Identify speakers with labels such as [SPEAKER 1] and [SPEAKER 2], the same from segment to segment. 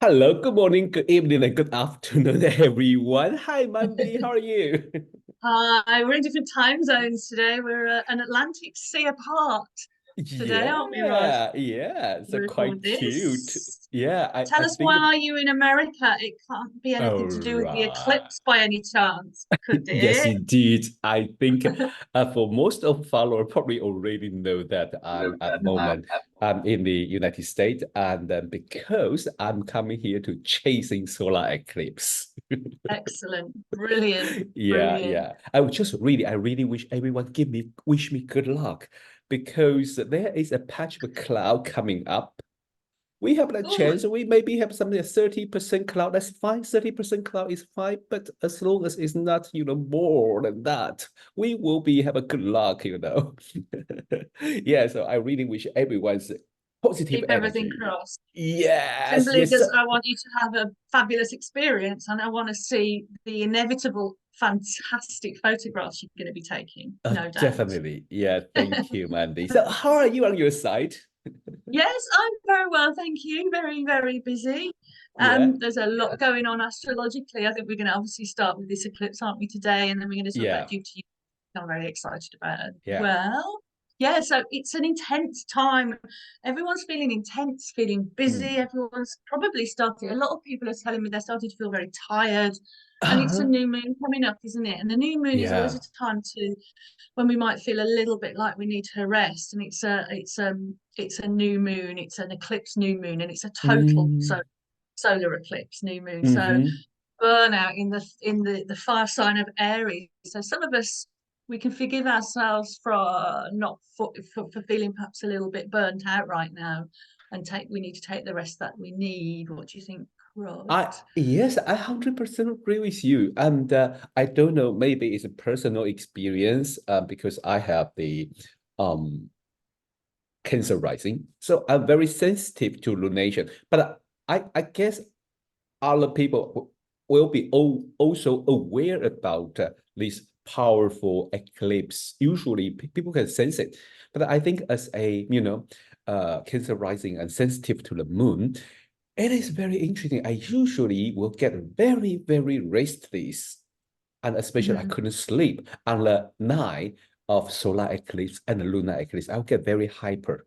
[SPEAKER 1] Hello, good morning, good evening, and good afternoon, everyone. Hi, Mandy. How are you?
[SPEAKER 2] We're in different time zones today. We're an Atlantic sea apart today, aren't we, Rod?
[SPEAKER 1] Yeah. So
[SPEAKER 2] We record
[SPEAKER 1] quite cute.
[SPEAKER 2] this.
[SPEAKER 1] Yeah, I
[SPEAKER 2] Tell us,
[SPEAKER 1] think.
[SPEAKER 2] why are you in America? It can't be
[SPEAKER 1] Oh,
[SPEAKER 2] anything to do with the
[SPEAKER 1] right.
[SPEAKER 2] eclipse by any chance, could
[SPEAKER 1] Yes,
[SPEAKER 2] it?
[SPEAKER 1] indeed. I think for most of followers probably already know that I'm at the moment I'm in the United States, and because I'm coming here to chasing solar eclipse.
[SPEAKER 2] Excellent. Brilliant. Brilliant.
[SPEAKER 1] Yeah. I really wish everyone wish me good luck because there is a patch of cloud coming up. We have a
[SPEAKER 2] Oh,
[SPEAKER 1] chance. We maybe have something like 30% cloud. That's fine. 30% cloud is fine. But as long as it's not, more than that, we will be have a good luck. Yeah. So I really wish everyone's positive
[SPEAKER 2] keep everything
[SPEAKER 1] energy.
[SPEAKER 2] crossed.
[SPEAKER 1] Yes,
[SPEAKER 2] Simply
[SPEAKER 1] yes.
[SPEAKER 2] because I want you to have a fabulous experience and I want to see the inevitable fantastic photographs you're going to be taking, no doubt.
[SPEAKER 1] Definitely. Yeah. Thank you, Mandy. So how are you on your side?
[SPEAKER 2] Yes, I'm very well, thank you. Very, very busy.
[SPEAKER 1] Yeah.
[SPEAKER 2] There's a lot going on astrologically. I think we're going to obviously start with this eclipse, aren't we, today? And then we're going to talk about
[SPEAKER 1] Yeah.
[SPEAKER 2] Jupiter. I'm very excited about it.
[SPEAKER 1] Yeah.
[SPEAKER 2] Well, yeah, so it's an intense time. Everyone's feeling intense, feeling busy.
[SPEAKER 1] Mm.
[SPEAKER 2] Everyone's probably starting. A lot of people are telling me they're starting to feel very tired. And it's a
[SPEAKER 1] Uh-huh.
[SPEAKER 2] new moon coming up, isn't it? And the new moon is always a
[SPEAKER 1] Yeah.
[SPEAKER 2] time to when we might feel a little bit like we need to rest. And it's a new moon, it's an eclipse new moon, and it's a total
[SPEAKER 1] Mm.
[SPEAKER 2] solar eclipse new moon. So
[SPEAKER 1] Mm-hmm.
[SPEAKER 2] burnout in the fire sign of Aries. So some of us, we can forgive ourselves for not for feeling perhaps a little bit burnt out right now, and take we need to take the rest that we need. What do you think, Rod?
[SPEAKER 1] Yes, I 100% agree with you. And I don't know, maybe it's a personal experience because I have the um Cancer rising. So I'm very sensitive to lunation. But I guess other people will be also aware about this powerful eclipse. Usually people can sense it. But I think as a, Cancer rising and sensitive to the moon, it is very interesting. I usually will get very, very restless, and especially I
[SPEAKER 2] Mhm.
[SPEAKER 1] couldn't sleep on the night of solar eclipse and the lunar eclipse. I'll get very hyper.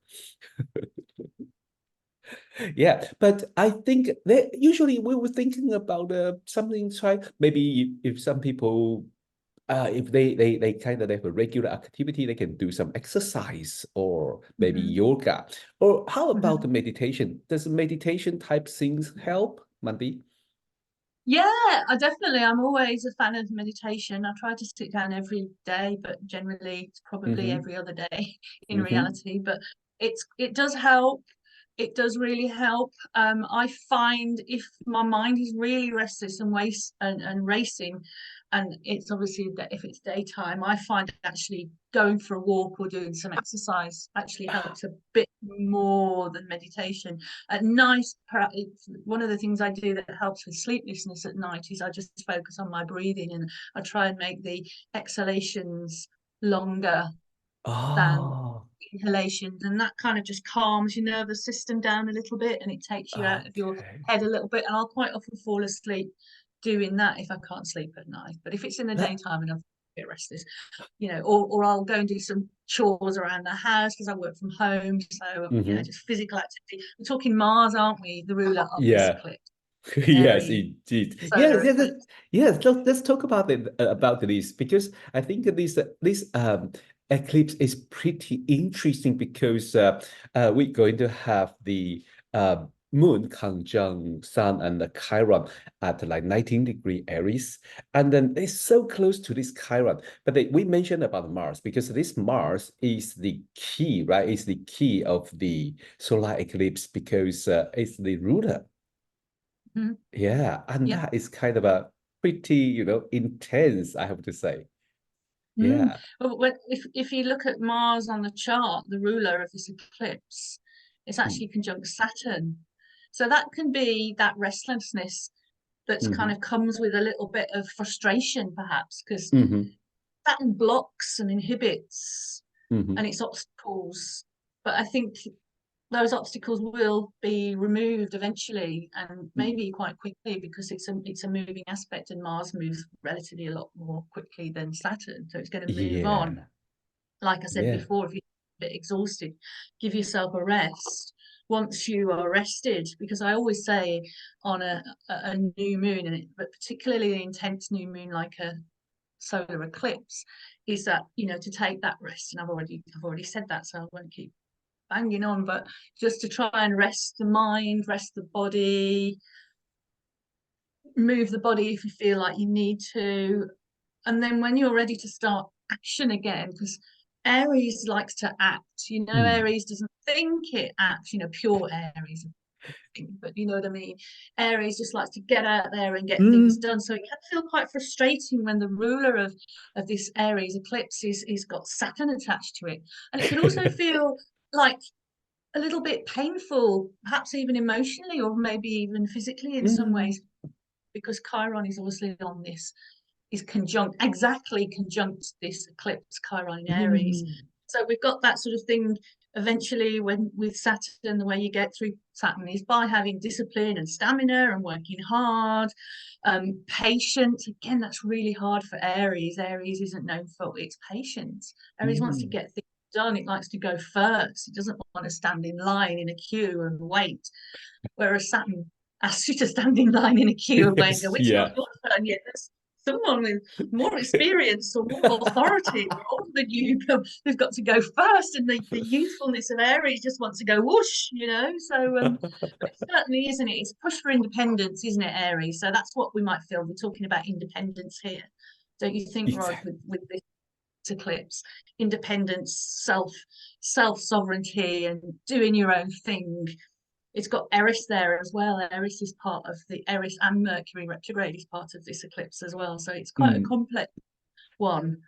[SPEAKER 1] Yeah, but I think that usually we were thinking about something like maybe if some people if they kind of have a regular activity, they can do some exercise or maybe
[SPEAKER 2] Mhm.
[SPEAKER 1] yoga. Or how about the
[SPEAKER 2] Mhm.
[SPEAKER 1] meditation? Does meditation type things help, Mandy?
[SPEAKER 2] Yeah, I definitely. I'm always a fan of meditation. I try to sit down every day, but generally it's probably
[SPEAKER 1] Mm-hmm.
[SPEAKER 2] every other day in
[SPEAKER 1] Mm-hmm.
[SPEAKER 2] reality. But it does help. It does really help. I find if my mind is really restless and and racing, and it's obviously that if it's daytime, I find actually going for a walk or doing some exercise actually helps a bit more than meditation. At night, it's one of the things I do that helps with sleeplessness at night is I just focus on my breathing and I try and make the exhalations longer than
[SPEAKER 1] Oh,
[SPEAKER 2] inhalations, and that kind of just calms your nervous system down a little bit and it takes you out of your
[SPEAKER 1] okay.
[SPEAKER 2] head a little bit. And I'll quite often fall asleep doing that if I can't sleep at night. But if it's in the
[SPEAKER 1] That,
[SPEAKER 2] daytime and I'm a bit restless, or I'll go and do some chores around the house because I work from home. So yeah,
[SPEAKER 1] mhm.
[SPEAKER 2] just physical activity. We're talking Mars, aren't we? The ruler of this
[SPEAKER 1] Yeah.
[SPEAKER 2] eclipse,
[SPEAKER 1] Yes,
[SPEAKER 2] very
[SPEAKER 1] indeed.
[SPEAKER 2] solar eclipse.
[SPEAKER 1] Yes. Let's talk about it about this because I think this eclipse is pretty interesting because we're going to have the moon conjunct Sun and the Chiron at like 19-degree Aries, and then it's so close to this Chiron. But we mentioned about Mars because this Mars is the key, right? It's the key of the solar eclipse because it's the ruler.
[SPEAKER 2] Mhm.
[SPEAKER 1] Yeah, and
[SPEAKER 2] Yeah.
[SPEAKER 1] that is kind of a pretty, intense, I have to say.
[SPEAKER 2] Mm.
[SPEAKER 1] Yeah.
[SPEAKER 2] Well, if you look at Mars on the chart, the ruler of this eclipse, it's
[SPEAKER 1] Mm.
[SPEAKER 2] actually conjunct Saturn. So that can be that restlessness that's kind
[SPEAKER 1] Hmm.
[SPEAKER 2] of comes with a little bit of frustration, perhaps, because
[SPEAKER 1] Hmm.
[SPEAKER 2] Saturn blocks and inhibits
[SPEAKER 1] Hmm.
[SPEAKER 2] and its obstacles. But I think those obstacles will be removed eventually, and maybe quite quickly, because it's a moving aspect, and Mars moves relatively a lot more quickly than Saturn, so it's going to move on.
[SPEAKER 1] Yeah.
[SPEAKER 2] Like I said
[SPEAKER 1] Yeah.
[SPEAKER 2] before, if you're a bit exhausted, give yourself a rest once you are rested, because I always say on a new moon, but particularly an intense new moon like a solar eclipse, is that, to take that rest. And I've already said that, so I won't keep banging on, but just to try and rest the mind, rest the body, move the body if you feel like you need to. And then when you're ready to start action again, because Aries likes to act,
[SPEAKER 1] Mm.
[SPEAKER 2] Aries doesn't think, it acts, pure Aries, but you know what I mean. Aries just likes to get out there and get things
[SPEAKER 1] Mm.
[SPEAKER 2] done. So it can feel quite frustrating when the ruler of this Aries eclipse is got Saturn attached to it. And it can also feel like a little bit painful, perhaps even emotionally, or maybe even physically in some
[SPEAKER 1] Mm.
[SPEAKER 2] ways, because Chiron is obviously on this, is exactly conjunct this eclipse, Chiron in Aries.
[SPEAKER 1] Mm.
[SPEAKER 2] So we've got that sort of thing eventually when with Saturn. The way you get through Saturn is by having discipline and stamina and working hard, patience. Again, that's really hard for Aries. Aries isn't known for its patience. Aries wants to
[SPEAKER 1] Mm.
[SPEAKER 2] get things done. It likes to go first. It doesn't want to stand in line in a queue and wait. Whereas Saturn asks you to stand in line in a queue and wait and go,
[SPEAKER 1] Yes,
[SPEAKER 2] it's not
[SPEAKER 1] yeah.
[SPEAKER 2] your turn yet. There's someone with more experience or more authority or older than you who've got to go first. And the youthfulness of Aries just wants to go whoosh. So, but it certainly isn't it? It's a push for independence, isn't it, Aries? So that's what we might feel. We're talking about independence here. Don't you think, Rod,
[SPEAKER 1] Exactly.
[SPEAKER 2] with this eclipse? Independence, self sovereignty, and doing your own thing. It's got Eris there as well. Eris is part of the Eris, and Mercury retrograde is part of this eclipse as well. So it's quite a
[SPEAKER 1] Mm.
[SPEAKER 2] complex one.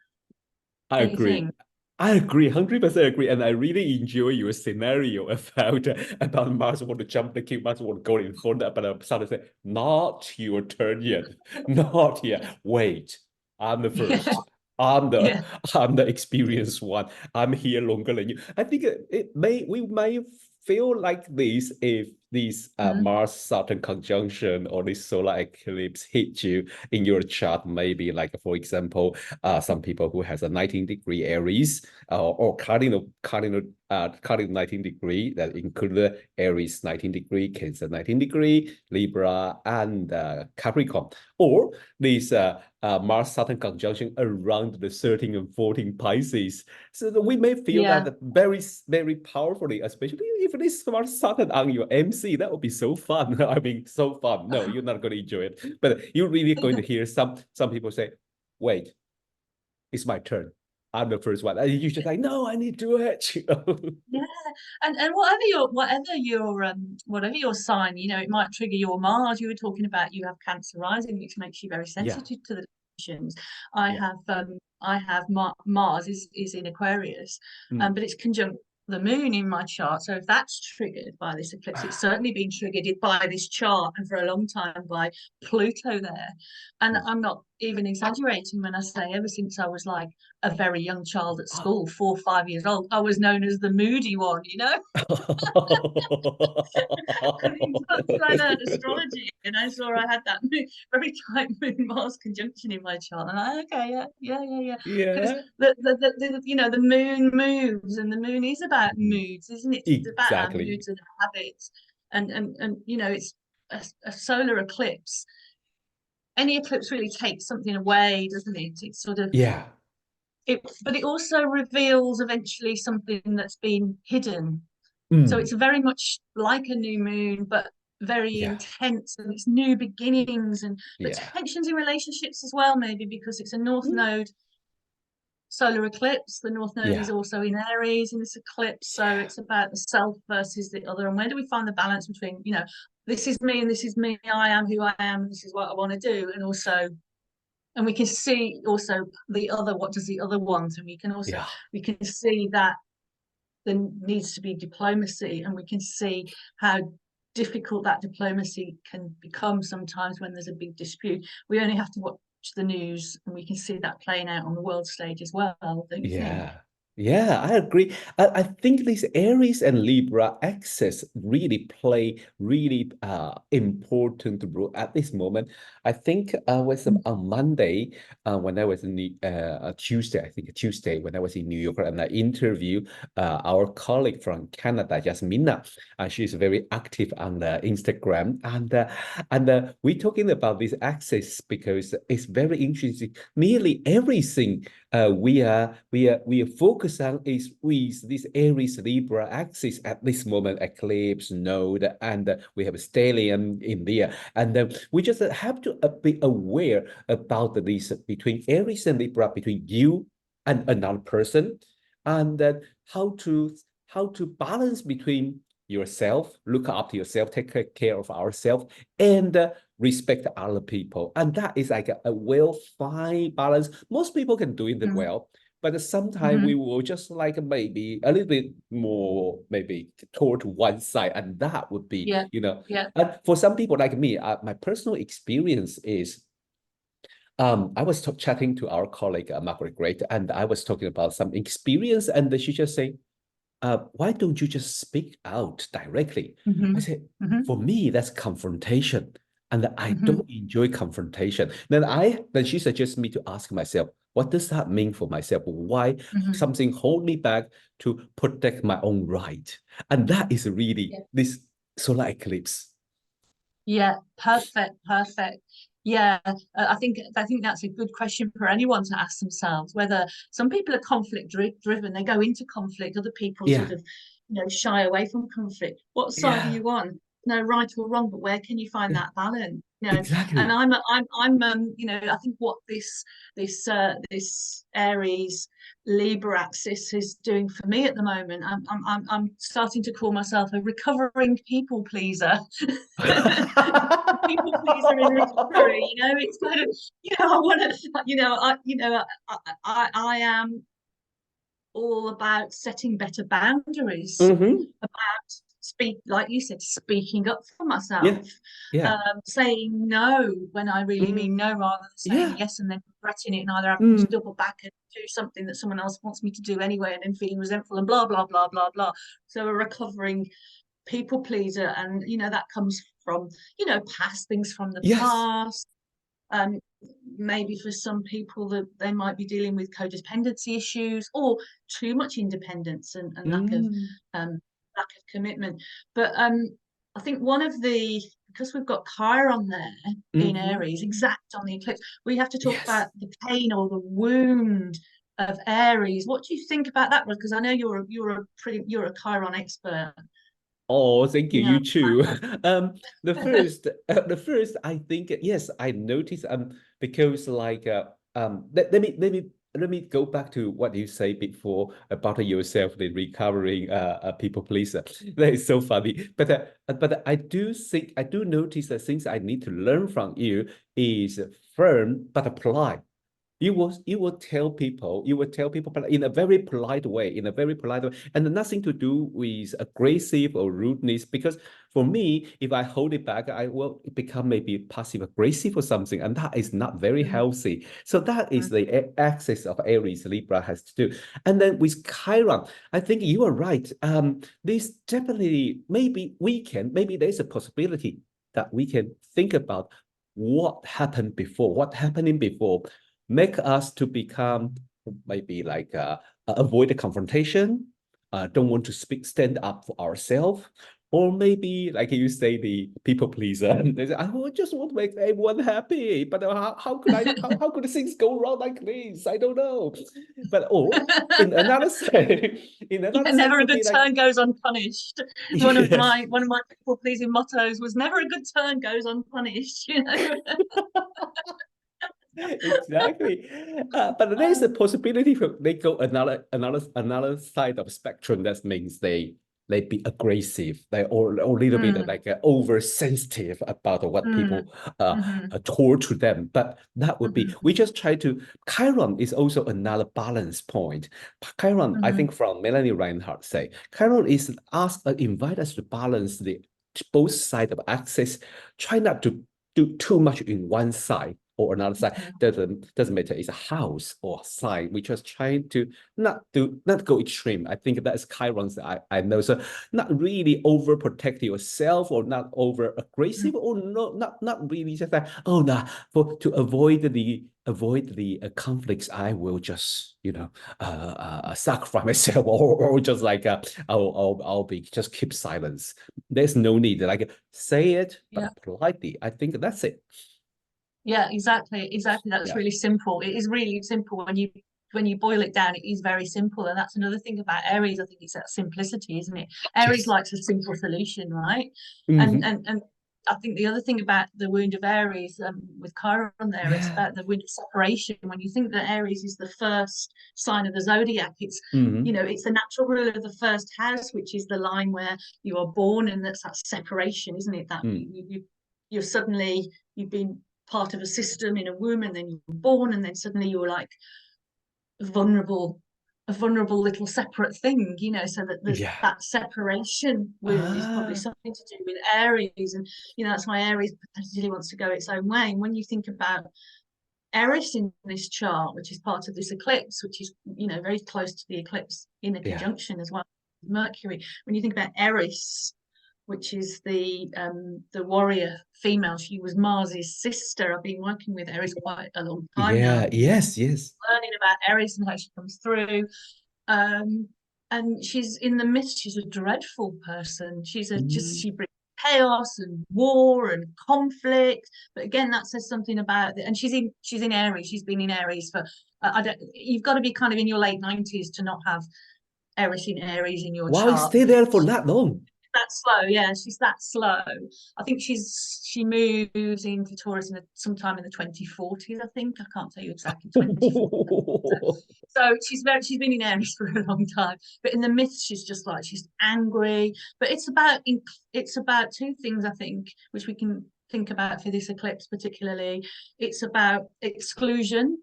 [SPEAKER 1] I
[SPEAKER 2] Don't you
[SPEAKER 1] agree.
[SPEAKER 2] think?
[SPEAKER 1] I agree, 100% agree. And I really enjoy your scenario about Mars want to jump the queue, Mars want to go in front, but Saturn say, not your turn yet. Not yet. Wait, I'm the
[SPEAKER 2] Yeah,
[SPEAKER 1] first. I'm the
[SPEAKER 2] yeah.
[SPEAKER 1] I'm the experienced one. I'm here longer than you. I think we may feel like this if this
[SPEAKER 2] Mm.
[SPEAKER 1] Mars Saturn conjunction or this solar eclipse hit you in your chart. Maybe like for example, some people who has a 19-degree Aries or cardinal 19-degree that include Aries 19-degree, Cancer 19-degree, Libra, and Capricorn, or this Mars Saturn conjunction around the 13 and 14 Pisces. So we may feel
[SPEAKER 2] Yeah.
[SPEAKER 1] that very, very powerfully, especially if this Mars Saturn on your MC. That would be so fun. I mean, so fun. No, you're not going to enjoy it, but you're really going to hear some people say, "Wait, it's my turn. I'm the first one." And you just like, "No, I need to do it."
[SPEAKER 2] Yeah, and whatever your sign, it might trigger your Mars. You were talking about you have Cancer rising, which makes you very
[SPEAKER 1] Yeah,
[SPEAKER 2] sensitive to the conditions.
[SPEAKER 1] yeah.
[SPEAKER 2] I have Mars is in Aquarius,
[SPEAKER 1] Mm.
[SPEAKER 2] but it's conjunct the moon in my chart. So if that's triggered by this eclipse, it's certainly been triggered by this chart, and for a long time by Pluto there. And
[SPEAKER 1] Mm.
[SPEAKER 2] I'm not even exaggerating when I say ever since I was like a very young child at
[SPEAKER 1] Ah.
[SPEAKER 2] school, 4 or 5 years old, I was known as the moody one. Until I learned astrology and I saw I had that very tight moon Mars conjunction in my chart. And okay, yeah. Because
[SPEAKER 1] Yeah,
[SPEAKER 2] the moon moves, and the moon is about
[SPEAKER 1] mhm.
[SPEAKER 2] moods, isn't it? It's about our
[SPEAKER 1] Exactly.
[SPEAKER 2] moods and our habits. And it's a solar eclipse. Any eclipse really takes something away, doesn't it? It's sort of
[SPEAKER 1] Yeah.
[SPEAKER 2] but it also reveals eventually something that's been hidden. So
[SPEAKER 1] Mm.
[SPEAKER 2] it's very much like a new moon, but very
[SPEAKER 1] Yeah.
[SPEAKER 2] intense, and it's new beginnings, and but
[SPEAKER 1] Yeah.
[SPEAKER 2] tensions in relationships as well, maybe because it's a North
[SPEAKER 1] Mm.
[SPEAKER 2] Node solar eclipse. The North Node is
[SPEAKER 1] Yeah.
[SPEAKER 2] also in Aries in this eclipse, so
[SPEAKER 1] Yeah.
[SPEAKER 2] it's about the self versus the other, and where do we find the balance between, this is me and this is me. I am who I am. This is what I want to do, and also, and we can see also the other. What does the other want? And
[SPEAKER 1] Yeah.
[SPEAKER 2] we can see that there needs to be diplomacy, and we can see how difficult that diplomacy can become sometimes when there's a big dispute. We only have to watch the news, and we can see that playing out on the world stage as well, don't you think?
[SPEAKER 1] Yeah. Yeah, I agree. I think this Aries and Libra axis really play really important role at this moment. I think was on Monday when I was in the Tuesday, I think Tuesday when I was in New York and I interviewed our colleague from Canada, Jasmina. She's very active on the Instagram and we're talking about this axis because it's very interesting. Nearly everything we are focused on is with this Aries Libra axis at this moment, eclipse node, and we have stellium in there, and we just have to be aware about this between Aries and Libra, between you and another person, and how to balance between yourself, look after yourself, take care of ourselves, and respect other people. And that is like a well-fine balance. Most people can do it
[SPEAKER 2] Mm,
[SPEAKER 1] well, but sometimes we
[SPEAKER 2] mhm.
[SPEAKER 1] will just like maybe a little bit more, maybe toward one side, and that would be,
[SPEAKER 2] Yeah, yeah.
[SPEAKER 1] And for some people like me, my personal experience is, I was chatting to our colleague Margaret Great, and I was talking about some experience, and she just saying, why don't you just speak out directly? I
[SPEAKER 2] Hmm.
[SPEAKER 1] said,
[SPEAKER 2] Hmm.
[SPEAKER 1] for me, that's confrontation. And I
[SPEAKER 2] Hmm.
[SPEAKER 1] don't enjoy confrontation. Then she suggests me to ask myself, what does that mean for myself? Why
[SPEAKER 2] Hmm.
[SPEAKER 1] something hold me back to protect my own right? And that is really
[SPEAKER 2] Yeah.
[SPEAKER 1] this solar eclipse.
[SPEAKER 2] Yeah, perfect, perfect. Yeah, I think that's a good question for anyone to ask themselves. Whether some people are driven, they go into conflict. Other people
[SPEAKER 1] Yeah,
[SPEAKER 2] sort of, shy away from conflict. What side are
[SPEAKER 1] yeah,
[SPEAKER 2] you on? No right or wrong, but where can you find
[SPEAKER 1] yeah,
[SPEAKER 2] that balance? And
[SPEAKER 1] exactly.
[SPEAKER 2] I think what this Aries Libra axis is doing for me at the moment. I'm starting to call myself a recovering people pleaser. People pleaser in recovery. It's kind of, I want to, I am all about setting better boundaries,
[SPEAKER 1] Hmm.
[SPEAKER 2] about like you said, speaking up for
[SPEAKER 1] Yeah,
[SPEAKER 2] myself,
[SPEAKER 1] yeah.
[SPEAKER 2] saying no when I really mean
[SPEAKER 1] Mm,
[SPEAKER 2] no, rather than saying
[SPEAKER 1] yeah.
[SPEAKER 2] yes and then regretting it and either having to
[SPEAKER 1] Mm,
[SPEAKER 2] double back and do something that someone else wants me to do anyway and then feeling resentful and blah blah blah blah blah. So a recovering people pleaser, and that comes from past things from the
[SPEAKER 1] yes.
[SPEAKER 2] past. um Maybe for some people that they might be dealing with codependency issues or too much independence and
[SPEAKER 1] Mm,
[SPEAKER 2] lack of commitment. But I think one of the because we've got Chiron there in
[SPEAKER 1] hmm.
[SPEAKER 2] Aries exact on the eclipse, we have to talk
[SPEAKER 1] Yes.
[SPEAKER 2] about the pain or the wound of Aries. What do you think about that one? Because I know you're a Chiron expert.
[SPEAKER 1] Oh, thank you.
[SPEAKER 2] You know.
[SPEAKER 1] You too. The first, I think yes, I noticed. Because like let me go back to what you say before about yourself, the recovering people pleaser. That is so funny. But I do notice that things I need to learn from you is firm but apply. You will tell people, but in a very polite way, and nothing to do with aggressive or rudeness. Because for me, if I hold it back, I will become maybe passive aggressive or something, and that is not very
[SPEAKER 2] Mhm,
[SPEAKER 1] healthy. So that is
[SPEAKER 2] mhm,
[SPEAKER 1] the axis of Aries Libra has to do. And then with Chiron, I think you are right. This definitely maybe there's a possibility that we can think about what happening before make us to become maybe like avoid the confrontation, don't want to stand up for ourselves, or maybe like you say, the people pleaser. They say, just want to make everyone happy, but how could how could things go wrong like this? I don't know. But or in another side, in
[SPEAKER 2] Yeah,
[SPEAKER 1] another side
[SPEAKER 2] never a
[SPEAKER 1] could
[SPEAKER 2] good
[SPEAKER 1] be like
[SPEAKER 2] turn goes unpunished. One of
[SPEAKER 1] yes.
[SPEAKER 2] my one of my people pleasing mottos was never a good turn goes unpunished.
[SPEAKER 1] Exactly. But there is a possibility for they go another side of spectrum. That means they be aggressive, or a little bit
[SPEAKER 2] Mm,
[SPEAKER 1] like oversensitive about what
[SPEAKER 2] mm,
[SPEAKER 1] people
[SPEAKER 2] mhm,
[SPEAKER 1] told to them. But that would be
[SPEAKER 2] mhm,
[SPEAKER 1] we just try to. Chiron is also another balance point. Chiron, I
[SPEAKER 2] mhm,
[SPEAKER 1] think from Melanie Reinhardt say, Chiron is invite us to balance the both side of axis. Try not to do too much in one side or another sign,
[SPEAKER 2] Mhm.
[SPEAKER 1] doesn't matter. It's a house or sign. We just trying to not go extreme. I think that's Chiron's I know. So not really overprotect yourself or not over aggressive or not really just that. Oh no, to avoid the conflicts, I will just sacrifice myself or just like I'll be just keep silence. There's no need like say it,
[SPEAKER 2] Yeah.
[SPEAKER 1] but politely. I think that's it.
[SPEAKER 2] Yeah, exactly. That's
[SPEAKER 1] Yeah.
[SPEAKER 2] really simple. It is really simple when you boil it down. It is very simple, and that's another thing about Aries. I think it's that simplicity, isn't it? Aries
[SPEAKER 1] Yes.
[SPEAKER 2] likes a simple solution, right? And
[SPEAKER 1] Hmm.
[SPEAKER 2] and and I think the other thing about the wound of Aries, with Chiron there, it's
[SPEAKER 1] Yeah.
[SPEAKER 2] about the wound of separation. When you think that Aries is the first sign of the zodiac, it's
[SPEAKER 1] Hmm.
[SPEAKER 2] it's the natural ruler of the first house, which is the line where you are born, and that's that separation, isn't it? That
[SPEAKER 1] Mm.
[SPEAKER 2] you're suddenly you've been part of a system in a womb, and then you're born, and then suddenly you're like vulnerable a vulnerable little separate thing, so that there's
[SPEAKER 1] Yeah.
[SPEAKER 2] that separation wound is probably
[SPEAKER 1] Ah.
[SPEAKER 2] something to do with Aries. And that's why Aries particularly wants to go its own way. And when you think about Eris in this chart, which is part of this eclipse, which is very close to the eclipse in a
[SPEAKER 1] Yeah.
[SPEAKER 2] conjunction as well, Mercury. When you think about Eris, which is the warrior female, she was Mars's sister. I've been working with Eris quite a long time now,
[SPEAKER 1] Yeah. Yes. Yes.
[SPEAKER 2] learning about Eris and how she comes through. Um, and she's in the myth. She's a dreadful person.
[SPEAKER 1] Mm.
[SPEAKER 2] She brings chaos and war and conflict. But again, that says something about it. And she's in Aries. She's been in Aries for I don't. You've got to be kind of in your late 90s to not have Eris in Aries in your
[SPEAKER 1] Wow, you
[SPEAKER 2] chart,
[SPEAKER 1] stay
[SPEAKER 2] because
[SPEAKER 1] there for that long.
[SPEAKER 2] that slow. Yeah, she's that slow. I think she moves into Taurus sometime in the 2040s. I think I can't tell you exactly 2040. So she's been in Aries for a long time. But in the myths, she's just like she's angry. But it's about two things, I think, which we can think about for this eclipse particularly. It's about exclusion.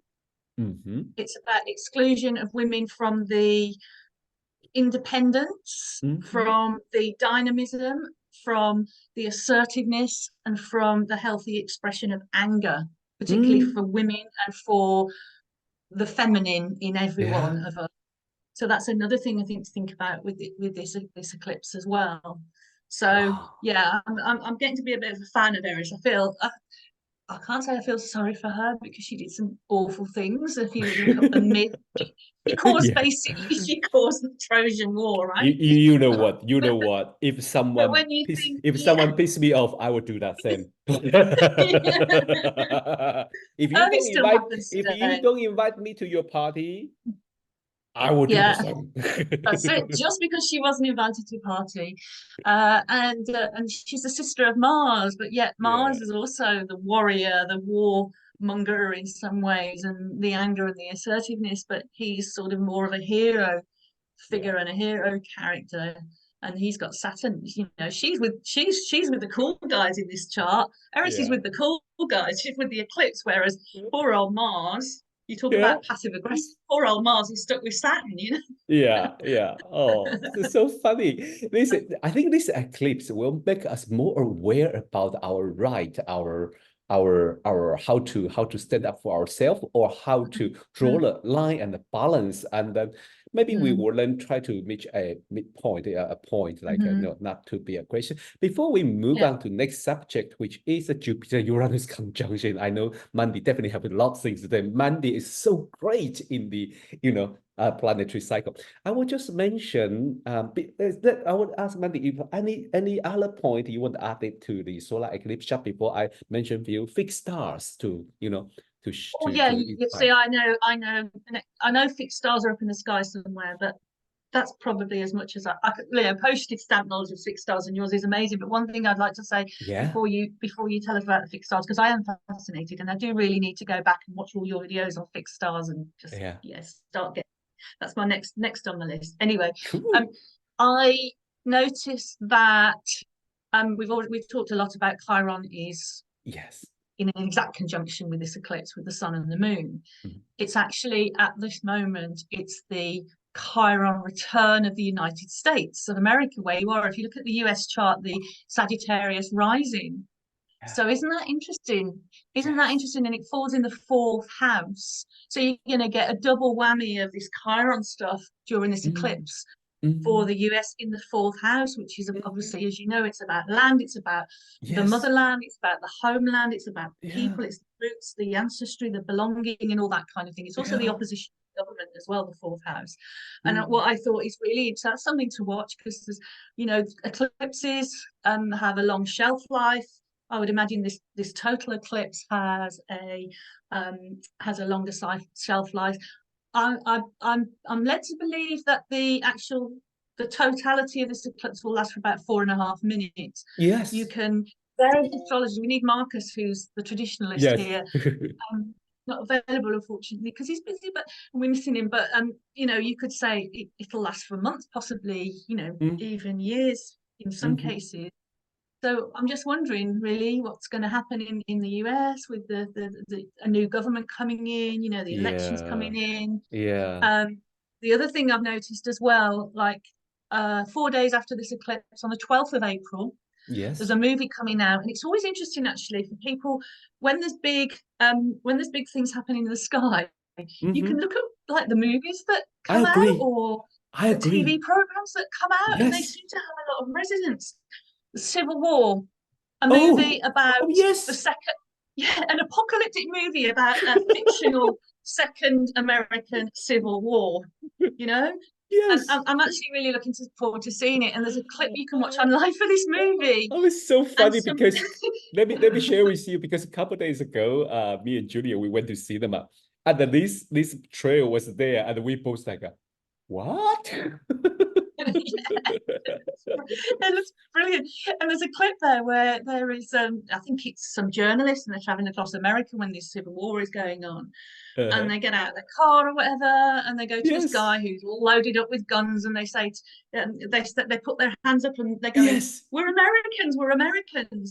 [SPEAKER 1] Hmm.
[SPEAKER 2] It's about exclusion of women from the independence,
[SPEAKER 1] Hmm.
[SPEAKER 2] from the dynamism, from the assertiveness, and from the healthy expression of anger, particularly for
[SPEAKER 1] Mm.
[SPEAKER 2] women and for the feminine in every one
[SPEAKER 1] Yeah.
[SPEAKER 2] of us. So that's another thing I think to think about with this eclipse as well. So
[SPEAKER 1] Wow.
[SPEAKER 2] yeah, I'm getting to be a bit of a fan of Eris. I can't say I feel sorry for her, because she did some awful things. If you look up the myth,
[SPEAKER 1] Yeah.
[SPEAKER 2] she caused the Trojan War, right?
[SPEAKER 1] You know what? You
[SPEAKER 2] But
[SPEAKER 1] know what?
[SPEAKER 2] but when you think,
[SPEAKER 1] If
[SPEAKER 2] yeah,
[SPEAKER 1] someone piss me off, I would do that same.
[SPEAKER 2] yeah, only still happens
[SPEAKER 1] If you
[SPEAKER 2] today.
[SPEAKER 1] don't invite me to your party, I will do the
[SPEAKER 2] Yeah,
[SPEAKER 1] same.
[SPEAKER 2] that's it. Just because she wasn't invited to a party, and she's the sister of Mars, but yet
[SPEAKER 1] Yeah.
[SPEAKER 2] Mars is also the warrior, the warmonger in some ways, and the anger and the assertiveness. But he's sort of more of a hero
[SPEAKER 1] Yeah.
[SPEAKER 2] figure and a hero character. And he's got Saturn. She's with the cool guys in this chart. Eris is
[SPEAKER 1] Yeah.
[SPEAKER 2] with the cool guys. She's with the eclipse. Whereas poor old Mars, you talk
[SPEAKER 1] Yeah.
[SPEAKER 2] about passive aggressive. Poor old Mars is stuck with Saturn.
[SPEAKER 1] Yeah, yeah. Oh, it's so funny. I think this eclipse will make us more aware about our right, our how to stand up for ourselves or how to draw
[SPEAKER 2] Mm,
[SPEAKER 1] the line and the balance, and then maybe we
[SPEAKER 2] mm,
[SPEAKER 1] will then try to reach a midpoint, a point like
[SPEAKER 2] mhm.
[SPEAKER 1] no, not to be aggression. Before we move
[SPEAKER 2] Yeah.
[SPEAKER 1] on to next subject, which is the Jupiter-Uranus conjunction, I know Mandi definitely have a lot of things to say. Mandi is so great in the planetary cycle. I will just mention that I would ask Mandy if any other point you want to add it to the solar eclipse chart before I mention few fixed stars to
[SPEAKER 2] Oh yeah. You see,
[SPEAKER 1] inspire.
[SPEAKER 2] I know fixed stars are up in the sky somewhere, but that's probably as much as I could. Postage stamp knowledge of fixed stars, and yours is amazing. But one thing I'd like to say
[SPEAKER 1] Yeah,
[SPEAKER 2] before you tell us about the fixed stars, because I am fascinated, and I do really need to go back and watch all your videos on fixed stars and just,
[SPEAKER 1] yeah,
[SPEAKER 2] yes, start getting. That's my next on the list. Anyway,
[SPEAKER 1] cool.
[SPEAKER 2] um, I noticed that we've talked a lot about Chiron is
[SPEAKER 1] Yes.
[SPEAKER 2] in an exact conjunction with this eclipse with the sun and the moon.
[SPEAKER 1] Mhm.
[SPEAKER 2] It's actually at this moment, it's the Chiron return of the United States of America, where you are. If you look at the US chart, the Sagittarius rising So isn't that interesting? Isn't that
[SPEAKER 1] Yes.
[SPEAKER 2] interesting? And it falls in the fourth house. So you're going to get a double whammy of this Chiron stuff during this
[SPEAKER 1] Mm,
[SPEAKER 2] eclipse for
[SPEAKER 1] mm,
[SPEAKER 2] the US in the fourth house, which is
[SPEAKER 1] mm.
[SPEAKER 2] obviously, as you know, it's about land, it's about the
[SPEAKER 1] Yes.
[SPEAKER 2] motherland, it's about the homeland, it's about
[SPEAKER 1] Yeah.
[SPEAKER 2] people, it's the roots, the ancestry, the belonging, and all that kind of thing. It's also the
[SPEAKER 1] Yeah.
[SPEAKER 2] opposition to government as well, the fourth house. And
[SPEAKER 1] Mm.
[SPEAKER 2] what I thought is really, so that's something to watch because there's, eclipses have a long shelf life. I would imagine this total eclipse has a longer shelf life. I'm led to believe that the totality of this eclipse will last for about 4.5 minutes. You
[SPEAKER 1] Yes.
[SPEAKER 2] can various astrologers. We need Marcus, who's the traditionalist
[SPEAKER 1] Yes.
[SPEAKER 2] here. Not available unfortunately because he's busy, but we're missing him. But you could say it'll last for months, possibly,
[SPEAKER 1] Mm,
[SPEAKER 2] even years in some
[SPEAKER 1] mhm.
[SPEAKER 2] cases. So I'm just wondering, really, what's going to happen in the US with a new government coming in, the elections
[SPEAKER 1] Yeah.
[SPEAKER 2] coming in.
[SPEAKER 1] Yeah.
[SPEAKER 2] Um, the other thing I've noticed as well, like 4 days after this eclipse, on the 12th of April, there's
[SPEAKER 1] Yes.
[SPEAKER 2] a movie coming out, and it's always interesting actually for people when there's big things happening in the sky. You can
[SPEAKER 1] Mm-hmm.
[SPEAKER 2] look at like the movies that
[SPEAKER 1] I
[SPEAKER 2] come out
[SPEAKER 1] agree.
[SPEAKER 2] or
[SPEAKER 1] I
[SPEAKER 2] the TV
[SPEAKER 1] agree.
[SPEAKER 2] programs that come out, and they
[SPEAKER 1] Yes.
[SPEAKER 2] seem to have a lot of resonance. The Civil War, a movie
[SPEAKER 1] Oh.
[SPEAKER 2] about
[SPEAKER 1] Oh,
[SPEAKER 2] the
[SPEAKER 1] yes.
[SPEAKER 2] second, yeah, an apocalyptic movie about a fictional second American Civil War, you know? And
[SPEAKER 1] Yes.
[SPEAKER 2] I'm actually really looking forward to seeing it. And there's a clip you can watch online for this movie.
[SPEAKER 1] Oh, it's so
[SPEAKER 2] And
[SPEAKER 1] funny
[SPEAKER 2] some,
[SPEAKER 1] because let me share with you because a couple of days ago, me and Julia we went to cinema, and then this trail was there, and we both like, what?
[SPEAKER 2] it looks brilliant. And there's a clip there where there is, I think it's some journalists and they're traveling across America when this civil war is going on. And
[SPEAKER 1] Uh,
[SPEAKER 2] they get out of their car or whatever, and they go to this
[SPEAKER 1] yes,
[SPEAKER 2] guy who's all loaded up with guns, and they say, they put their hands up and they're going,
[SPEAKER 1] yes.
[SPEAKER 2] we're Americans."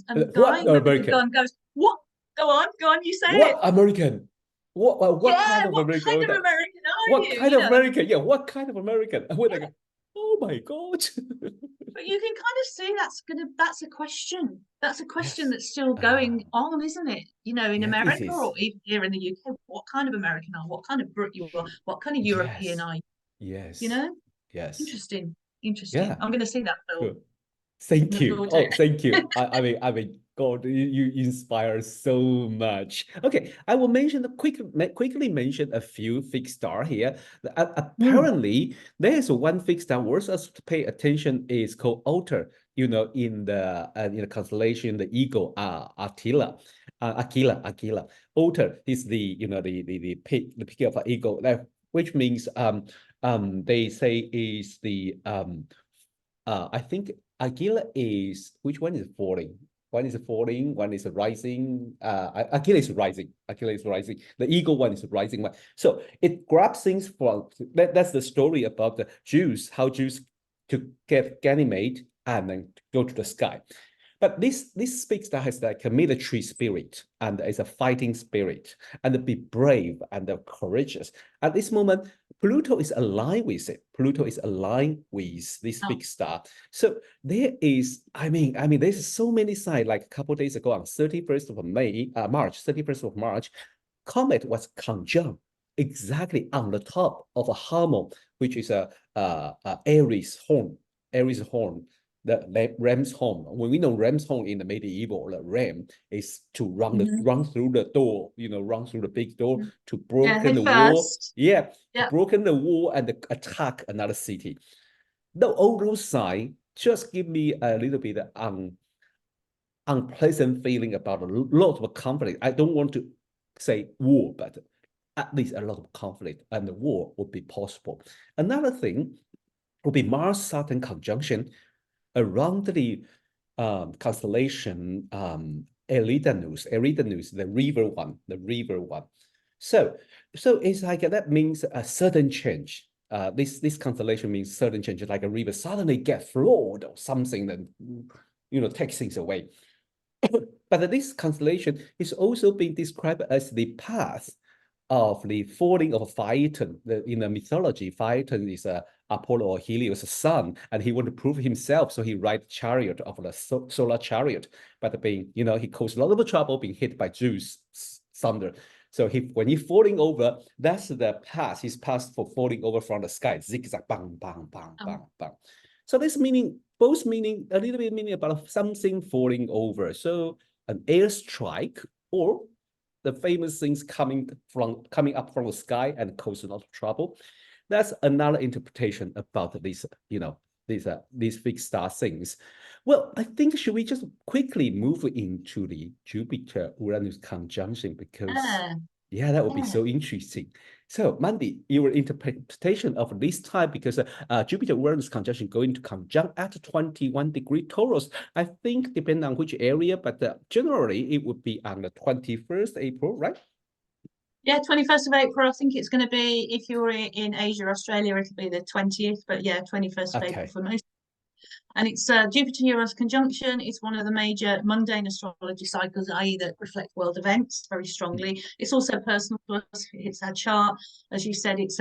[SPEAKER 2] And the guy
[SPEAKER 1] What
[SPEAKER 2] with the
[SPEAKER 1] American?
[SPEAKER 2] gun goes, "What? Go on, you say
[SPEAKER 1] What
[SPEAKER 2] it."
[SPEAKER 1] American? What
[SPEAKER 2] Yeah,
[SPEAKER 1] kind of
[SPEAKER 2] what
[SPEAKER 1] American?
[SPEAKER 2] kind of American are
[SPEAKER 1] What
[SPEAKER 2] you?
[SPEAKER 1] kind of American? Yeah, what kind of American? And we're
[SPEAKER 2] Yeah,
[SPEAKER 1] like, oh my God.
[SPEAKER 2] but you can kind of see that's a question. That's a question
[SPEAKER 1] Yes.
[SPEAKER 2] that's still
[SPEAKER 1] Ah,
[SPEAKER 2] going on, isn't it? In
[SPEAKER 1] yes, it
[SPEAKER 2] America
[SPEAKER 1] is.
[SPEAKER 2] or even here in the UK, what kind of American are you? What kind of Brit you are? What kind of European
[SPEAKER 1] Yes.
[SPEAKER 2] are you? You
[SPEAKER 1] Yes.
[SPEAKER 2] know?
[SPEAKER 1] Yes.
[SPEAKER 2] Interesting. Interesting.
[SPEAKER 1] Yeah.
[SPEAKER 2] I'm going to see that
[SPEAKER 1] Cool.
[SPEAKER 2] film.
[SPEAKER 1] Thank
[SPEAKER 2] Look
[SPEAKER 1] you.
[SPEAKER 2] forward to
[SPEAKER 1] Oh,
[SPEAKER 2] it.
[SPEAKER 1] thank you. I mean, God, you inspire so much. Okay, I will quickly mention a few fixed star here.
[SPEAKER 2] Mm.
[SPEAKER 1] Apparently, there is one fixed star worth us to pay attention. Is called Altar. In the constellation, the eagle, Aquila. Altar is the picture of an eagle, which means they say is the I think Aquila is which one is falling? One is falling, one is rising. Aquila is rising. Aquila is rising. The eagle one is rising one. So it grabs things from that's the story about the Jews, how Jews to get Ganymede and then go to the sky. But this speaks that has like a military spirit and is a fighting spirit and be brave and courageous. At this moment, Pluto is aligned with it. Pluto is aligned with this
[SPEAKER 2] Oh.
[SPEAKER 1] big star. So there is, I mean, there's so many signs. Like a couple of days ago, on 31st of March, 31st of March, comet was conjunct exactly on the top of a hormone, which is a Aries horn. Aries horn, the ram's horn. When we know ram's horn in the medieval, the ram is to
[SPEAKER 2] Mhm.
[SPEAKER 1] run through the door, run through the big door to
[SPEAKER 2] Yeah,
[SPEAKER 1] broken
[SPEAKER 2] they
[SPEAKER 1] the wall.
[SPEAKER 2] first.
[SPEAKER 1] Yeah, to
[SPEAKER 2] Yeah.
[SPEAKER 1] broken the wall and attack another city. All those signs just give me a little bit unpleasant feeling about a lot of conflict. I don't want to say war, but at least a lot of conflict and the war would be possible. Another thing would be Mars-Saturn conjunction around the constellation Eridanus, the river one. So it's like that means a sudden change. This constellation means sudden change, like a river suddenly get flowed or something that takes things away. But this constellation is also being described as the path of the falling of Phaeton. In the mythology, Phaeton is Apollo or Helios' son, and he wanted to prove himself. So he ride chariot of the solar chariot, but being, he caused a lot of trouble being hit by Zeus' thunder. So when he falling over, that's the path. His path for falling over from the sky, zigzag, bang, bang, bang, bang, bang. So this meaning, both meaning a little bit meaning about something falling over. So an airstrike or the famous things coming up from the sky and cause a lot of trouble. That's another interpretation about these, these big star things. Well, I think should we just quickly move into the Jupiter-Uranus conjunction because yeah, that would be so interesting. So, Mandi, your interpretation of this time, because Jupiter-Uranus conjunction going to conjunct at 21 degree Taurus. I think depending on which area, but generally it would be on the 21st April, right?
[SPEAKER 2] Yeah, 21st of April. I think it's going to be, if you're in Asia, Australia, it'll be the 20th. But yeah, 21st of April for most. And it's Jupiter-Uranus conjunction. It's one of the major mundane astrology cycles, i.e. that reflect world events very strongly. It's also personal to us. It's our chart. As you said, it's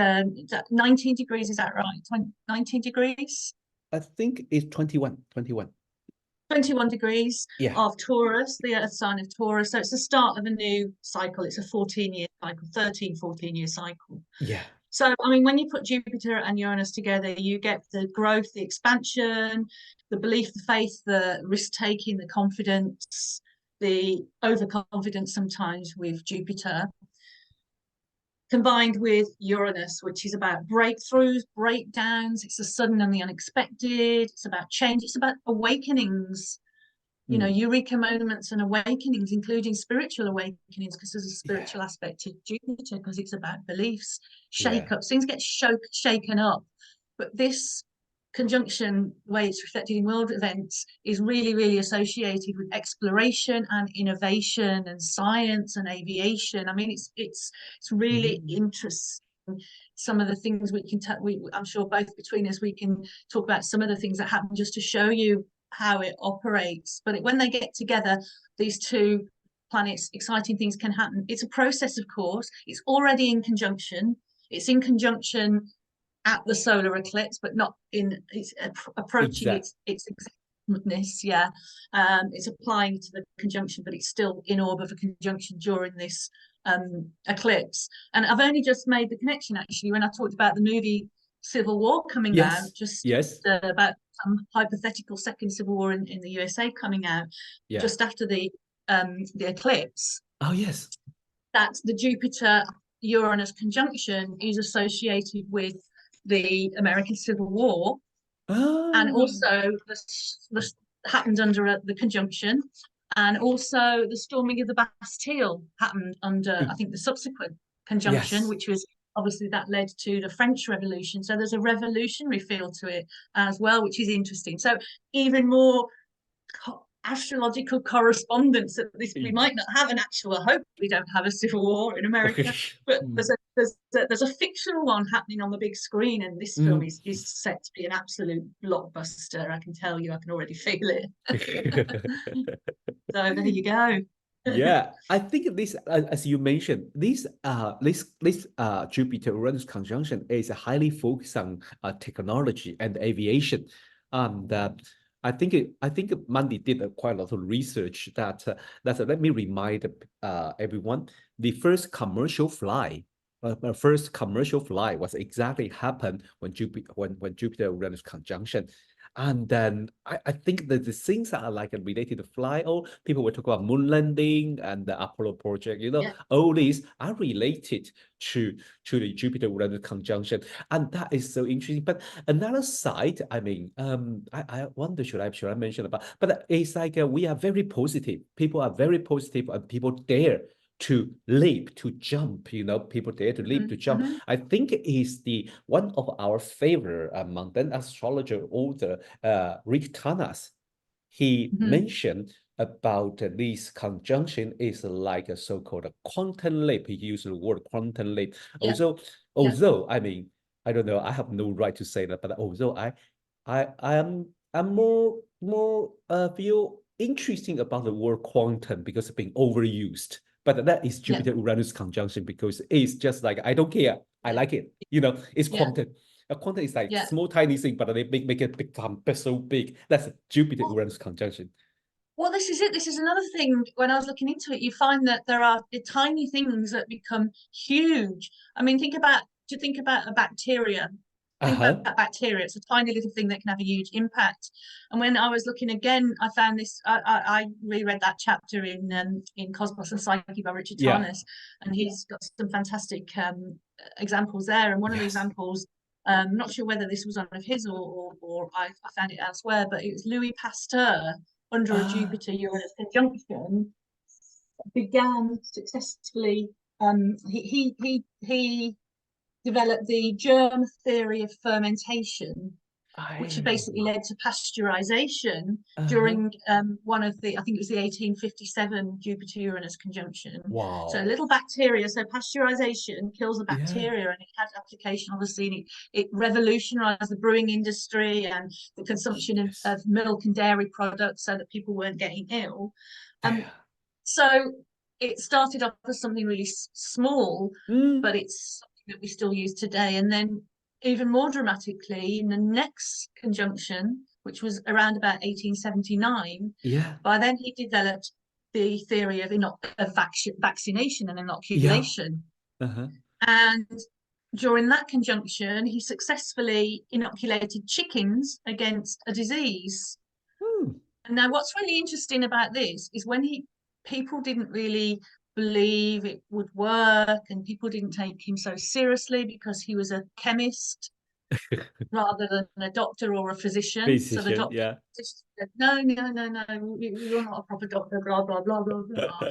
[SPEAKER 2] 19 degrees. Is that right? 19 degrees?
[SPEAKER 1] I think it's 21.
[SPEAKER 2] 21 degrees
[SPEAKER 1] yeah.
[SPEAKER 2] of Taurus, the earth sign of Taurus. So it's the start of a new cycle. It's a 14-year cycle, 14-year cycle.
[SPEAKER 1] Yeah.
[SPEAKER 2] So, I mean, when you put Jupiter and Uranus together, you get the growth, the expansion, the belief, the faith, the risk-taking, the confidence, the overconfidence sometimes with Jupiter, combined with Uranus, which is about breakthroughs, breakdowns. It's the sudden and the unexpected. It's about change. It's about awakenings. Eureka moments and awakenings, including spiritual awakenings, because there's a spiritual aspect to Jupiter, because it's about beliefs, shake-ups. Things get shaken up. But this conjunction, the way it's reflected in world events, is really, really associated with exploration and innovation and science and aviation. I mean, it's really interesting. Some of the things I'm sure both between us, we can talk about some of the things that happen just to show you how it operates. But when they get together, these two planets, exciting things can happen. It's a process, of course. It's already in conjunction. It's in conjunction at the solar eclipse, but not in. It's approaching its exactness. Yeah, it's applying to the conjunction, but it's still in orb of a conjunction during this eclipse. And I've only just made the connection actually when I talked about the movie Civil War coming out, just about some hypothetical second civil war in the USA coming out just after the eclipse.
[SPEAKER 1] Oh yes,
[SPEAKER 2] that the Jupiter-Uranus conjunction is associated with the American Civil War, and also the happened under the conjunction, and also the storming of the Bastille happened under, I think, the subsequent conjunction, which was obviously that led to the French Revolution. So there's a revolutionary feel to it as well, which is interesting. So even more astrological correspondence at this. We might not have an actual, I hope we don't have a civil war in America, but there's a fictional one happening on the big screen, and this film is set to be an absolute blockbuster. I can tell you, I can already feel it. So there you go.
[SPEAKER 1] Yeah, I think this, as you mentioned, this Jupiter-Uranus conjunction is highly focused on technology and aviation. I think Mandi did quite a lot of research that let me remind everyone, the first commercial flight was exactly happened when Jupiter-Uranus conjunction. And then I think that the things that are like related to fly, people were talking about moon landing and the Apollo project, all these are related to the Jupiter-Uranus conjunction. And that is so interesting. But another side, I mean, I wonder, should I mention about, but it's like we are very positive. People are very positive and people dare to leap, to jump, people dare to leap, to jump. I think it is one of our favorite mundane astrologer author, Rick Tanas. He mentioned about this conjunction is like a so-called quantum leap. He used the word quantum leap. Although, I mean, I don't know, I have no right to say that, but although I'm more feel interesting about the word quantum because it's being overused. But that is Jupiter-Uranus conjunction because it's just like, I don't care. I like it. It's quantum. A quantum is like
[SPEAKER 2] Yeah.
[SPEAKER 1] small, tiny thing, but they make it become so big. That's Jupiter-Uranus conjunction.
[SPEAKER 2] Well, this is it. This is another thing. When I was looking into it, you find that there are the tiny things that become huge. I mean, think about a bacteria. Think about
[SPEAKER 1] Uh-huh.
[SPEAKER 2] that bacteria. It's a tiny little thing that can have a huge impact. And when I was looking again, I found this. I reread that chapter in Cosmos and Psyche by Richard
[SPEAKER 1] Yeah.
[SPEAKER 2] Tarnas, and he's got some fantastic examples there. And one of the
[SPEAKER 1] Yes.
[SPEAKER 2] examples, not sure whether this was one of his or I found it elsewhere, but it was Louis Pasteur under a
[SPEAKER 1] Ah,
[SPEAKER 2] Jupiter-Uranus conjunction began successfully. He developed the germ theory of fermentation, which
[SPEAKER 1] I.
[SPEAKER 2] basically led to pasteurization
[SPEAKER 1] Uh-huh.
[SPEAKER 2] during one of the, I think it was the 1857 Jupiter-Uranus conjunction. So a
[SPEAKER 1] Wow.
[SPEAKER 2] little bacteria, so pasteurization kills the
[SPEAKER 1] Yeah.
[SPEAKER 2] bacteria, and it had application, obviously, and it revolutionized the brewing industry and the consumption
[SPEAKER 1] Yes.
[SPEAKER 2] of milk and dairy products so that people weren't getting ill. Um,
[SPEAKER 1] Yeah.
[SPEAKER 2] so it started off as something really small,
[SPEAKER 1] Mm.
[SPEAKER 2] but it's something that we still use today. And then even more dramatically, in the next conjunction, which was around about 1879,
[SPEAKER 1] Yeah.
[SPEAKER 2] by then he developed the theory of vaccination and
[SPEAKER 1] Yeah.
[SPEAKER 2] inoculation.
[SPEAKER 1] Uh-huh.
[SPEAKER 2] And during that conjunction, he successfully inoculated chickens against a disease.
[SPEAKER 1] Hmm.
[SPEAKER 2] And now, what's really interesting about this is when people didn't really believe it would work, and people didn't take him so seriously because he was a chemist rather than a doctor or a physician. So the
[SPEAKER 1] Physician,
[SPEAKER 2] doctor
[SPEAKER 1] yeah.
[SPEAKER 2] said, no, no, no, no, you're not a proper doctor, blah, blah, blah, blah, blah.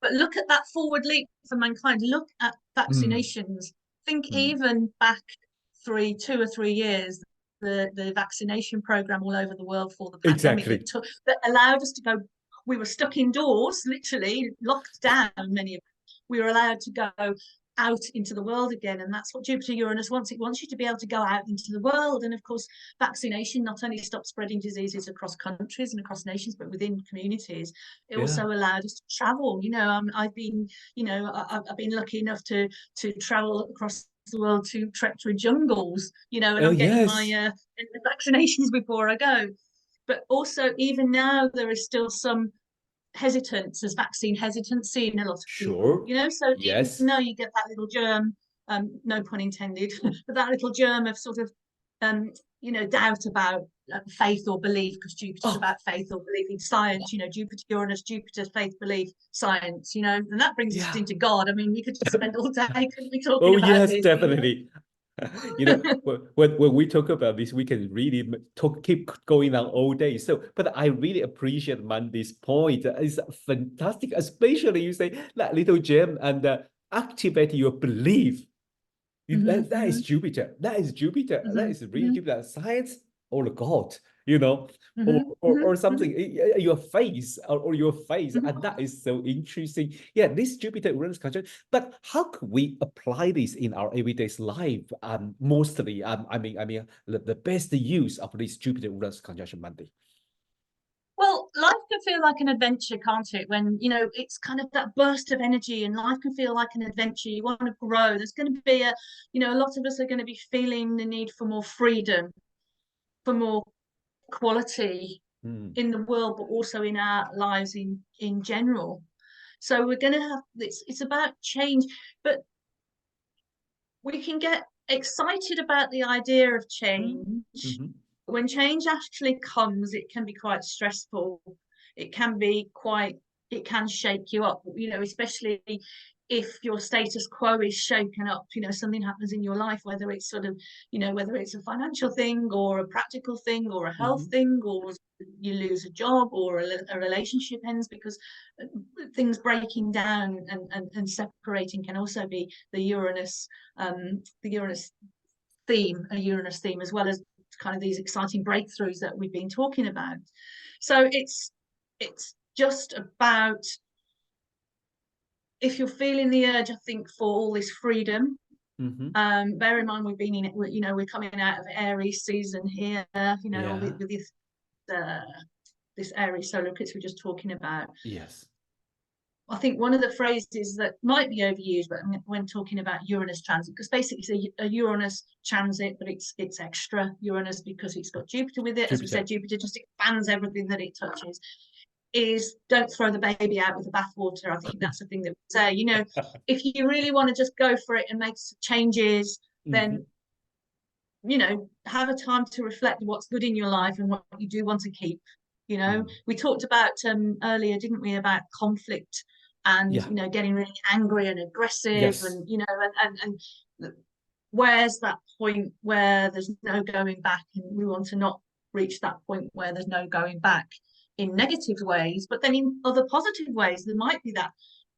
[SPEAKER 2] But look at that forward leap for mankind. Look at
[SPEAKER 1] Mm.
[SPEAKER 2] vaccinations. Think
[SPEAKER 1] Mm.
[SPEAKER 2] even back 2 or 3 years, the vaccination program all over the world for the pandemic
[SPEAKER 1] Exactly.
[SPEAKER 2] that allowed us to go. We were stuck indoors, literally locked down. We were allowed to go out into the world again, and that's what Jupiter-Uranus wants. It wants you to be able to go out into the world. And of course, vaccination not only stops spreading diseases across countries and across nations, but within communities. It
[SPEAKER 1] Yeah.
[SPEAKER 2] also allowed us to travel. I've been, I've been lucky enough to travel across the world, to trek through jungles, and
[SPEAKER 1] Oh,
[SPEAKER 2] I'm getting my
[SPEAKER 1] yes.
[SPEAKER 2] vaccinations before I go. But also, even now, there is still some hesitance, there's vaccine hesitancy in a lot of people,
[SPEAKER 1] Sure.
[SPEAKER 2] so even
[SPEAKER 1] Yes.
[SPEAKER 2] though you get that little germ, no pun intended, but that little germ of sort of doubt about faith or belief, because Jupiter's
[SPEAKER 1] Oh,
[SPEAKER 2] about faith or belief in science, Jupiter, Uranus, Jupiter, faith, belief, science, and that brings us
[SPEAKER 1] yeah.
[SPEAKER 2] into God. I mean, we could just spend all day, couldn't we, talking
[SPEAKER 1] Oh,
[SPEAKER 2] about
[SPEAKER 1] yes,
[SPEAKER 2] this,
[SPEAKER 1] definitely. When we talk about this, we can really keep going on all day. So, but I really appreciate Mandy's point. It's fantastic, especially you say that little gem and activate your belief.
[SPEAKER 2] Mm-hmm,
[SPEAKER 1] That is
[SPEAKER 2] mm-hmm,
[SPEAKER 1] Jupiter. That is Jupiter. That is really
[SPEAKER 2] mm-hmm,
[SPEAKER 1] Jupiter. Science or God, you know, or
[SPEAKER 2] mm-hmm,
[SPEAKER 1] or,
[SPEAKER 2] mm-hmm,
[SPEAKER 1] or
[SPEAKER 2] mm-hmm,
[SPEAKER 1] something. Your face or your face,
[SPEAKER 2] mm-hmm.
[SPEAKER 1] and that is so interesting. Yeah, this Jupiter Uranus conjunction. But how could we apply this in our everyday life? Mostly, I mean, the best use of this Jupiter Uranus conjunction Monday.
[SPEAKER 2] Well, life can feel like an adventure, can't it? When, it's kind of that burst of energy, and life can feel like an adventure. You want to grow. There's going to be a lot of us are going to be feeling the need for more freedom, for more quality
[SPEAKER 1] Mm.
[SPEAKER 2] in the world, but also in our lives in general. So we're going to have this, it's about change, but we can get excited about the idea of change.
[SPEAKER 1] Mm-hmm.
[SPEAKER 2] When change actually comes, it can be quite stressful. It can be quite, it can shake you up, especially if your status quo is shaken up, something happens in your life, whether it's sort of, whether it's a financial thing or a practical thing or a health
[SPEAKER 1] Mm-hmm.
[SPEAKER 2] thing, or you lose a job, or a relationship ends because things breaking down and separating can also be the Uranus theme, a Uranus theme, as well as kind of these exciting breakthroughs that we've been talking about. So it's just about, if you're feeling the urge, I think, for all this freedom.
[SPEAKER 1] Mm-hmm.
[SPEAKER 2] Bear in mind, we've been in it, we're coming out of Aries season here,
[SPEAKER 1] Yeah.
[SPEAKER 2] with this Aries solar eclipse we're just talking about.
[SPEAKER 1] Yes.
[SPEAKER 2] I think one of the phrases that might be overused, but when talking about Uranus transit, because basically it's a Uranus transit, but it's extra Uranus because it's got Jupiter with it. As we
[SPEAKER 1] Jupiter.
[SPEAKER 2] said, Jupiter just expands everything that it touches. Is don't throw the baby out with the bathwater. I think that's the thing that we say. You know, if you really want to just go for it and make some changes, then you know, have a time to reflect what's good in your life and what you do want to keep. You know, we talked about earlier, didn't we, about conflict and
[SPEAKER 1] Yeah.
[SPEAKER 2] you know getting really angry and aggressive,
[SPEAKER 1] Yes.
[SPEAKER 2] and you know, and where's that point where there's no going back, and we want to not reach that point where there's no going back in negative ways, but then in other positive ways there might be that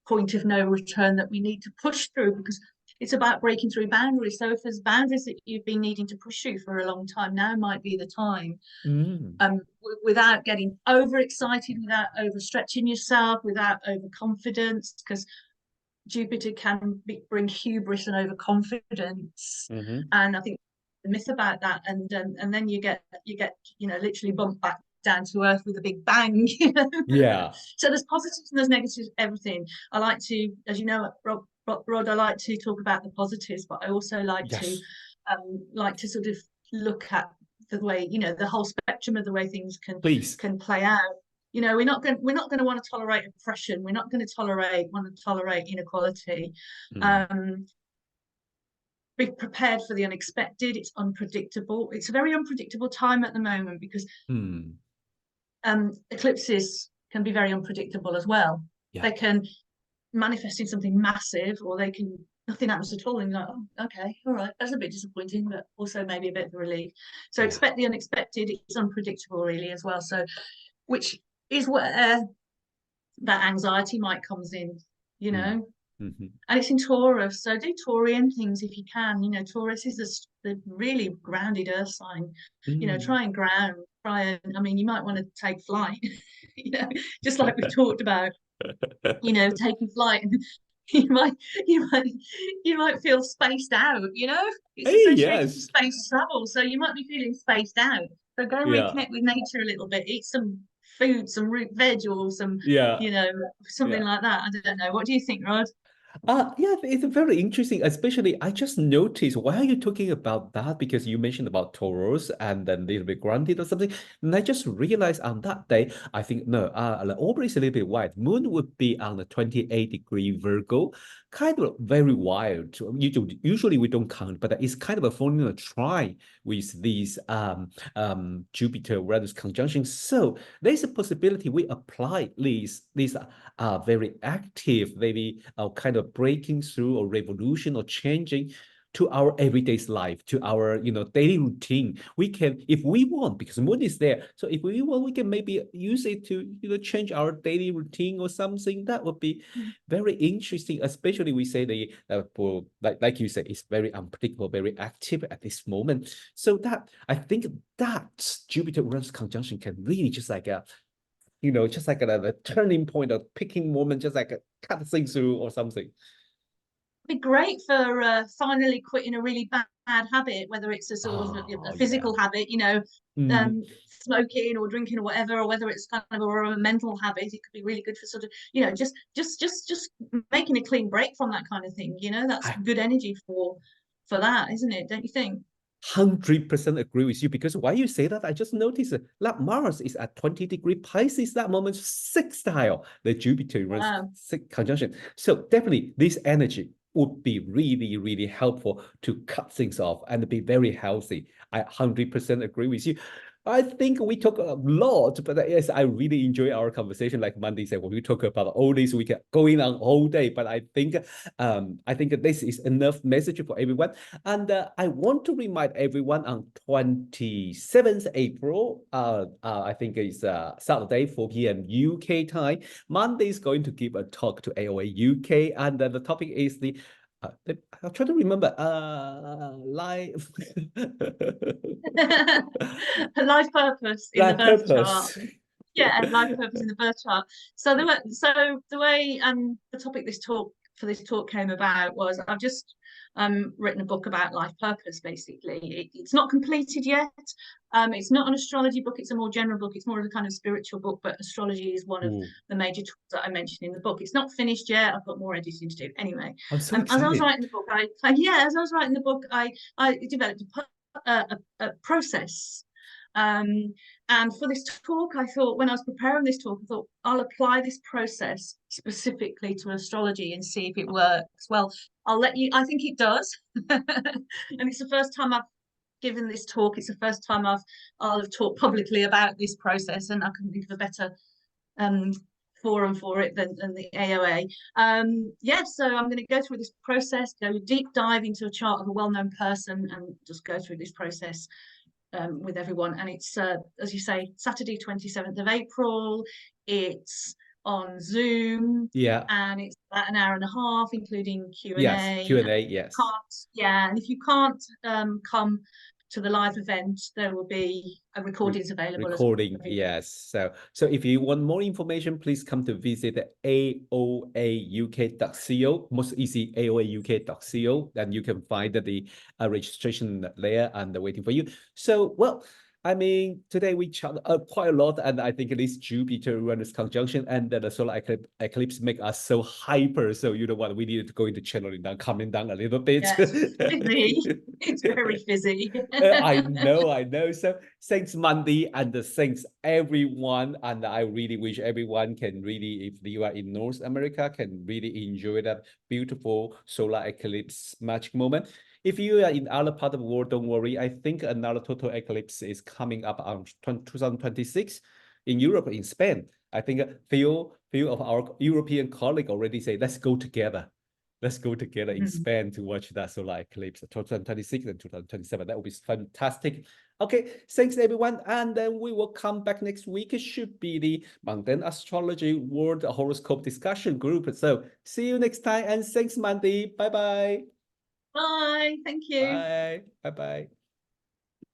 [SPEAKER 2] point of no return that we need to push through, because it's about breaking through boundaries. So if there's boundaries that you've been needing to push through for a long time, now might be the time,
[SPEAKER 1] Mm.
[SPEAKER 2] without getting overexcited, without overstretching yourself, without overconfidence, because Jupiter can bring hubris and overconfidence, and I think the myth about that, and then you get you know literally bumped back down to earth with a big bang. You know?
[SPEAKER 1] Yeah.
[SPEAKER 2] So there's positives and there's negatives, everything. I like to, as you know, Rod, I like to talk about the positives, but I also
[SPEAKER 1] Yes.
[SPEAKER 2] like to sort of look at the way, you know, the whole spectrum of the way things
[SPEAKER 1] Please.
[SPEAKER 2] can play out. You know, we're not going to want to tolerate oppression. We're not going to want to tolerate inequality.
[SPEAKER 1] Mm.
[SPEAKER 2] Um, be prepared for the unexpected. It's unpredictable. It's a very unpredictable time at the moment because
[SPEAKER 1] Mm.
[SPEAKER 2] eclipses can be very unpredictable as well.
[SPEAKER 1] Yeah.
[SPEAKER 2] They can manifest in something massive, or they can nothing happens at all, and you're like, oh, okay, all right, that's a bit disappointing, but also maybe a bit of a relief. So
[SPEAKER 1] Yeah.
[SPEAKER 2] expect the unexpected. It's unpredictable, really, as well. So, which is where that anxiety might comes in, you
[SPEAKER 1] Mm.
[SPEAKER 2] know.
[SPEAKER 1] Mm-hmm.
[SPEAKER 2] And it's in Taurus, so do Taurian things if you can. You know, Taurus is the really grounded earth sign. You know,
[SPEAKER 1] Mm.
[SPEAKER 2] try and ground, try and, I mean, you might want to take flight, you know, just like we've talked about, you know, taking flight. You might, you might, you might feel spaced out, you know, it's
[SPEAKER 1] Hey,
[SPEAKER 2] associated to
[SPEAKER 1] yes.
[SPEAKER 2] space travel. So you might be feeling spaced out. So go and
[SPEAKER 1] Yeah.
[SPEAKER 2] reconnect with nature a little bit, eat some food, some root veg or some,
[SPEAKER 1] Yeah.
[SPEAKER 2] you know, something
[SPEAKER 1] Yeah.
[SPEAKER 2] like that. I don't know. What do you think, Rod?
[SPEAKER 1] Yeah, it's very interesting. Especially, I just noticed why are you talking about that? Because you mentioned about Taurus and then a little bit granted or something. And I just realized on that day, I think no, the orbit is a little bit wide. Moon would be on the 28-degree Virgo, kind of very wild. Usually we don't count, but it's kind of a formula try with these Jupiter-Uranus conjunction. So there's a possibility we apply these are very active, maybe kind of breaking through or revolution or changing to our everyday life, to our daily routine. We can, if we want, because moon is there. So if we want, we can maybe use it to change our daily routine or something. That would be very interesting. Especially we say the for like you said, it's very unpredictable, very active at this moment. So that I think that Jupiter-Uranus conjunction can really just like just like a turning point, a picking moment, just like cut things through or something.
[SPEAKER 2] Be great for finally quitting a really bad habit, whether it's a sort of a
[SPEAKER 1] Oh, yeah.
[SPEAKER 2] physical habit, you know,
[SPEAKER 1] Mm.
[SPEAKER 2] smoking or drinking or whatever, or whether it's kind of a mental habit. It could be really good for sort of, you know, just making a clean break from that kind of thing. You know, that's
[SPEAKER 1] I
[SPEAKER 2] good energy for that, isn't it? Don't you think?
[SPEAKER 1] 100% agree with you because why you say that, I just noticed that Mars is at 20-degree Pisces that moment, sextile the Jupiter-Uranus
[SPEAKER 2] Wow.
[SPEAKER 1] conjunction. So definitely this energy would be really, really helpful to cut things off and be very healthy. I 100% agree with you. I think we talk a lot, but yes, I really enjoy our conversation. Like Monday said, when we talk about all this, we can going on all day. But I think this is enough message for everyone. And I want to remind everyone on 27th April, I think it's Saturday, 4 p.m. UK time. Monday is going to give a talk to AOA UK, and the topic is I'll try to remember. Life,
[SPEAKER 2] Life purpose in the
[SPEAKER 1] life
[SPEAKER 2] birth chart.
[SPEAKER 1] purpose.
[SPEAKER 2] Yeah, life purpose in the birth chart. So the way the topic this talk for this talk came about was I've just written a book about life purpose. Basically, it's not completed yet. It's not an astrology book. It's a more general book. It's more of a kind of spiritual book, but astrology is one of the major tools that I mentioned in the book. It's not finished yet. I've got more editing to do. Anyway,
[SPEAKER 1] I'm so
[SPEAKER 2] as I was
[SPEAKER 1] excited.
[SPEAKER 2] writing the book, as I was writing the book, I developed a process. And for this talk, I thought, when I was preparing this talk, I thought I'll apply this process specifically to astrology and see if it works. Well, I'll let you, I think it does. And it's the first time I've given this talk. It's the first time I'll have talked publicly about this process, and I couldn't think of a better forum for it than the AOA. Yeah, so I'm going to go through this process, go deep dive into a chart of a well-known person, and just go through this process with everyone. And it's as you say, Saturday 27th of April. It's on Zoom, and it's about an hour and a half, including Q&A.
[SPEAKER 1] Yes, Q&A, yes.
[SPEAKER 2] And if you can't come to the live event, there will be a recordings available.
[SPEAKER 1] Yes. So if you want more information, please come to visit AOAUK.co. Most easy, AOAUK.co. Then you can find the registration there and waiting for you. So, well, I mean, today we chat quite a lot, and I think this Jupiter-Uranus conjunction and the solar eclipse make us so hyper. So you know what, we needed to go into channeling down, calming down a little bit.
[SPEAKER 2] Yeah, it's busy. It's very busy.
[SPEAKER 1] I know. So thanks, Mandi, and thanks everyone. And I really wish everyone can really, if you are in North America, can really enjoy that beautiful solar eclipse magic moment. If you are in other part of the world, don't worry. I think another total eclipse is coming up on 2026 in Europe, in Spain. I think a few of our European colleagues already say, let's go together. Let's go together in Spain to watch that solar eclipse, 2026 and 2027. That would be fantastic. Okay, thanks everyone. And then we will come back next week. It should be the Mundane Astrology World Horoscope Discussion Group. So see you next time. And thanks, Mandi. Bye-bye.
[SPEAKER 2] Bye. Thank you.
[SPEAKER 1] Bye. Bye-bye.